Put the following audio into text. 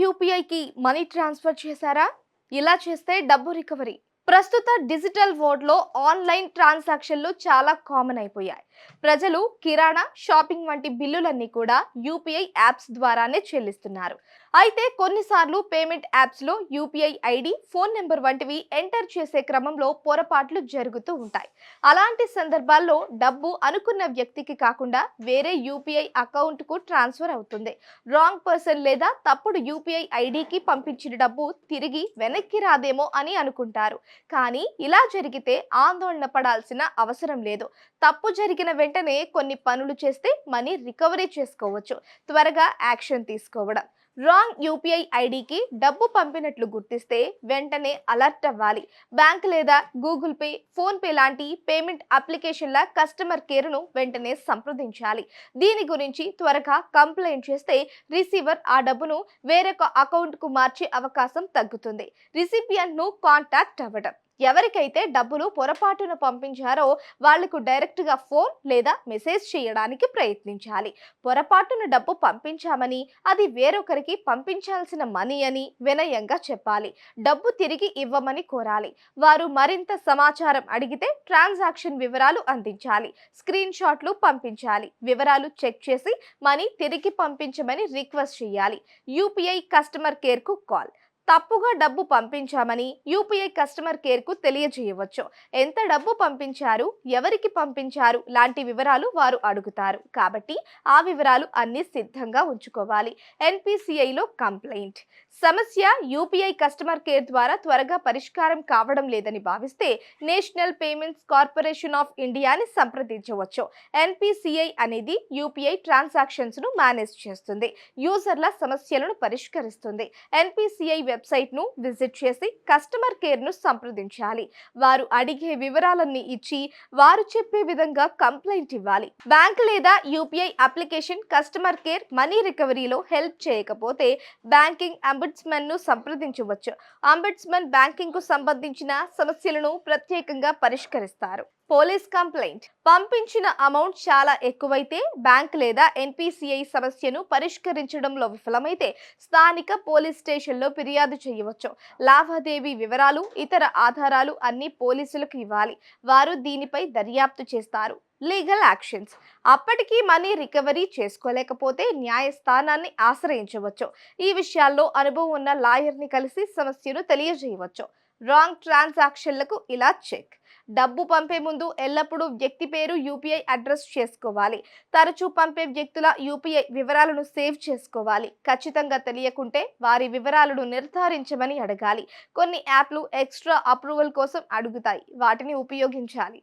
యూపీఐకి money transfer చేశారా? ఇలా చేస్తే డబ్బు రికవరీ. ప్రస్తుత డిజిటల్ వరల్డ్‌లో ఆన్‌లైన్ ట్రాన్సాక్షన్‌లు చాలా కామన్ అయిపోయాయి. ప్రజలు కిరాణా, షాపింగ్ వంటి బిల్లులన్నీ కూడా యూపీఐ యాప్స్ ద్వారానే చెల్లిస్తున్నారు. అయితే కొన్నిసార్లు పేమెంట్ యాప్స్‌లో యూపీఐ ఐడి, ఫోన్ నంబర్ వంటివి ఎంటర్ చేసే క్రమంలో పొరపాట్లు జరుగుతూ ఉంటాయి. అలాంటి సందర్భాల్లో డబ్బు అనుకున్న వ్యక్తికి కాకుండా వేరే యూపీఐ అకౌంట్‌కు ట్రాన్స్ఫర్ అవుతుంది. రాంగ్ పర్సన్ లేదా తప్పుడు యూపీఐ ఐడికి పంపించిన డబ్బు తిరిగి వెనక్కి రాదేమో అని అనుకుంటారు. కానీ ఇలా జరిగితే ఆందోళన పడాల్సిన అవసరం లేదు. తప్పు జరిగిన వెంటనే కొన్ని పనులు చేస్తే మనీ రికవరీ చేసుకోవచ్చు. త్వరగా యాక్షన్ తీసుకోవడం. రాంగ్ యూపీఐ ఐడికి డబ్బు పంపినట్లు గుర్తిస్తే వెంటనే అలర్ట్ అవ్వాలి. బ్యాంక్ లేదా గూగుల్ పే, ఫోన్ పే లాంటి పేమెంట్ అప్లికేషన్ల కస్టమర్ కేర్ను వెంటనే సంప్రదించాలి. దీని గురించి త్వరగా కంప్లైంట్ చేస్తే రిసీవర్ ఆ డబ్బును వేరొక అకౌంట్కు మార్చే అవకాశం తగ్గుతుంది. రిసిపియంట్ను కాంటాక్ట్ అవ్వడం. ఎవరికైతే డబ్బులు పొరపాటున పంపించారో వాళ్లకు డైరెక్ట్గా ఫోన్ లేదా మెసేజ్ చేయడానికి ప్రయత్నించాలి. పొరపాటున డబ్బు పంపించామని, అది వేరొకరికి పంపించాల్సిన మనీ అని వినయంగా చెప్పాలి. డబ్బు తిరిగి ఇవ్వమని కోరాలి. వారు మరింత సమాచారం అడిగితే ట్రాన్సాక్షన్ వివరాలు అందించాలి. స్క్రీన్ షాట్లు పంపించాలి. వివరాలు చెక్ చేసి మనీ తిరిగి పంపించమని రిక్వెస్ట్ చేయాలి. యూపీఐ కస్టమర్ కేర్కు కాల్. తప్పుగా డబ్బు పంపించామని యూపీఐ కస్టమర్ కేర్కు తెలియజేయవచ్చు. ఎంత డబ్బు పంపించారు, ఎవరికి పంపించారు లాంటి వివరాలు వారు అడుగుతారు. కాబట్టి ఆ వివరాలు అన్ని సిద్ధంగా ఉంచుకోవాలి. ఎన్పిసిఐలో కంప్లైంట్. సమస్య యూపీఐ కస్టమర్ కేర్ ద్వారా త్వరగా పరిష్కారం కావడం లేదని భావిస్తే నేషనల్ పేమెంట్స్ కార్పొరేషన్ ఆఫ్ ఇండియాని సంప్రదించవచ్చు. ఎన్పిసిఐ అనేది యూపీఐ ట్రాన్సాక్షన్స్ ను మేనేజ్ చేస్తుంది. యూజర్ల సమస్యలను పరిష్కరిస్తుంది. ఎన్పిసిఐ వెబ్సైట్ ను విజిట్ చేసి కస్టమర్ కేర్ ను సంప్రదించాలి. వారు అడిగే వివరాలన్నీ ఇచ్చి వారు చెప్పే విధంగా కంప్లైంట్ ఇవ్వాలి. బ్యాంక్ లేదా UPI application customer care money రికవరీలో హెల్ప్ చేయకపోతే బ్యాంకింగ్ అంబుడ్స్మన్ ను సంప్రదించవచ్చు. అంబుడ్స్మన్ బ్యాంకింగ్ కు సంబంధించిన సమస్యలను ప్రత్యేకంగా పరిష్కరిస్తారు. Police complaint. పంపించిన అమౌంట్ చాలా ఎక్కువైతే బ్యాంక్ లేదా ఎన్పిసిఐ సమస్యను పరిష్కరించడంలో విఫలమైతే స్థానిక పోలీస్ స్టేషన్లో ఫిర్యాదు చేయవచ్చు. లావాదేవీ వివరాలు, ఇతర ఆధారాలు అన్ని పోలీసులకు ఇవ్వాలి. వారు దీనిపై దర్యాప్తు చేస్తారు. Legal actions. అప్పటికీ మనీ రికవరీ చేసుకోలేకపోతే న్యాయస్థానాన్ని ఆశ్రయించవచ్చు. ఈ విషయాల్లో అనుభవం ఉన్న లాయర్ని కలిసి సమస్యను తెలియజేయవచ్చు. రాంగ్ ట్రాన్సాక్షన్లకు ఇలా చెక్. డబ్బు పంపే ముందు ఎల్లప్పుడూ వ్యక్తి పేరు, యూపీఐ అడ్రస్ చేసుకోవాలి. తరచూ పంపే వ్యక్తుల యూపీఐ వివరాలను సేవ్ చేసుకోవాలి. ఖచ్చితంగా తెలియకుంటే వారి వివరాలను నిర్ధారించమని అడగాలి. కొన్ని యాప్లు ఎక్స్ట్రా అప్రూవల్ కోసం అడుగుతాయి. వాటిని ఉపయోగించాలి.